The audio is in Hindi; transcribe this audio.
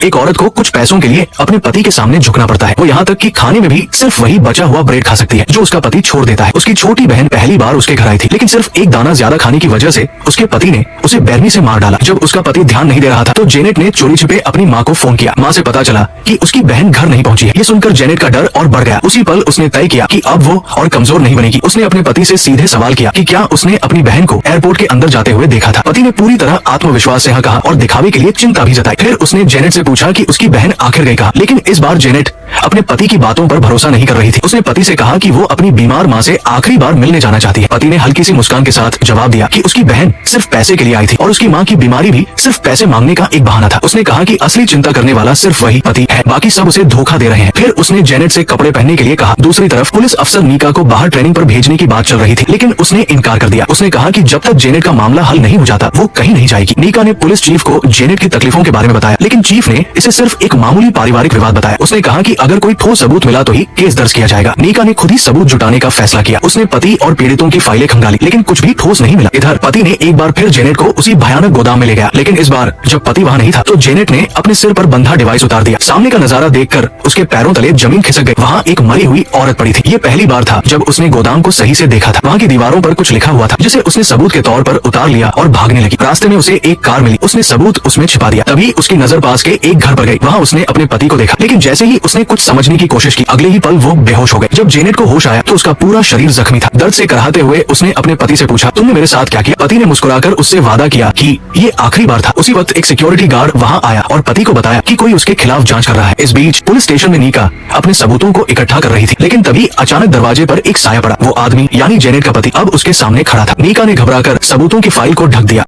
एक औरत को कुछ पैसों के लिए अपने पति के सामने झुकना पड़ता है। वो यहाँ तक कि खाने में भी सिर्फ वही बचा हुआ ब्रेड खा सकती है जो उसका पति छोड़ देता है। उसकी छोटी बहन पहली बार उसके घर आई थी, लेकिन सिर्फ एक दाना ज्यादा खाने की वजह से उसके पति ने उसे बैरनी से मार डाला। जब उसका पति ध्यान नहीं दे रहा था तो जेनेट ने चोरी छिपे अपनी माँ को फोन किया। माँ से पता चला कि उसकी बहन घर नहीं पहुंची है। ये सुनकर जेनेट का डर और बढ़ गया। उसी पल उसने तय किया कि अब वो और कमजोर नहीं बनेगी। उसने अपने पति से सीधे सवाल किया कि क्या उसने अपनी बहन को एयरपोर्ट के अंदर जाते हुए देखा था। पति ने पूरी तरह आत्मविश्वास से हाँ कहा और दिखावे के लिए चिंता भी जताई। फिर उसने जेनेट से पूछा कि उसकी बहन आखिर गई कहाँ। लेकिन इस बार जेनेट अपने पति की बातों पर भरोसा नहीं कर रही थी। उसने पति से कहा कि वो अपनी बीमार माँ से आखिरी बार मिलने जाना चाहती है। पति ने हल्की सी मुस्कान के साथ जवाब दिया कि उसकी बहन सिर्फ पैसे के लिए आई थी और उसकी माँ की बीमारी भी सिर्फ पैसे मांगने का एक बहाना था। उसने कहा कि असली चिंता करने वाला सिर्फ वही पति है, बाकी सब उसे धोखा दे रहे हैं। फिर उसने जेनेट से कपड़े पहनने के लिए कहा। दूसरी तरफ पुलिस अफसर नीका को बाहर ट्रेनिंग पर भेजने की बात चल रही थी, लेकिन उसने इनकार कर दिया। उसने कहा कि जब तक जेनेट का मामला हल नहीं हो जाता वो कहीं नहीं जाएगी। नीका ने पुलिस चीफ को जेनेट की तकलीफों के बारे में बताया, लेकिन चीफ ने इसे सिर्फ एक मामूली पारिवारिक विवाद बताया। उसने कहा कि अगर कोई ठोस सबूत मिला तो ही केस दर्ज किया जाएगा। नीका ने खुद ही सबूत जुटाने का फैसला किया। उसने पति और पीड़ितों की फाइलें खंगाली, लेकिन कुछ भी ठोस नहीं मिला। इधर पति ने एक बार फिर जेनेट को उसी भयानक गोदाम में ले गया, लेकिन इस बार जब पति वहाँ नहीं था तो जेनेट ने अपने सिर पर बंधा डिवाइस उतार दिया। सामने का नजारा देखकर उसके पैरों तले जमीन खिसक गई। वहाँ एक मरी हुई औरत पड़ी थी। ये पहली बार था जब उसने गोदाम को सही से देखा था। वहाँ की दीवारों पर कुछ लिखा हुआ था जिसे उसने सबूत के तौर पर उतार लिया और भागने लगी। रास्ते में उसे एक कार मिली। उसने सबूत उसमें छिपा दिया। तभी उसकी नजर पास के एक घर पर गई। वहाँ उसने अपने पति को देखा, लेकिन जैसे ही उसने कुछ समझने की कोशिश की अगले ही पल वो बेहोश हो गए। जब जेनेट को होश आया तो उसका पूरा शरीर जख्मी था। दर्द से कराहते हुए उसने अपने पति से पूछा, तुमने मेरे साथ क्या किया। पति ने मुस्कुराकर उससे वादा किया कि ये आखिरी बार था। उसी वक्त एक सिक्योरिटी गार्ड वहाँ आया और पति को बताया कि कोई उसके खिलाफ जांच कर रहा है। इस बीच पुलिस स्टेशन में नीका अपने सबूतों को इकट्ठा कर रही थी, लेकिन तभी अचानक दरवाजे पर एक साया पड़ा। वो आदमी यानी जेनेट का पति अब उसके सामने खड़ा था। नीका ने घबराकर सबूतों की फाइल को ढक दिया।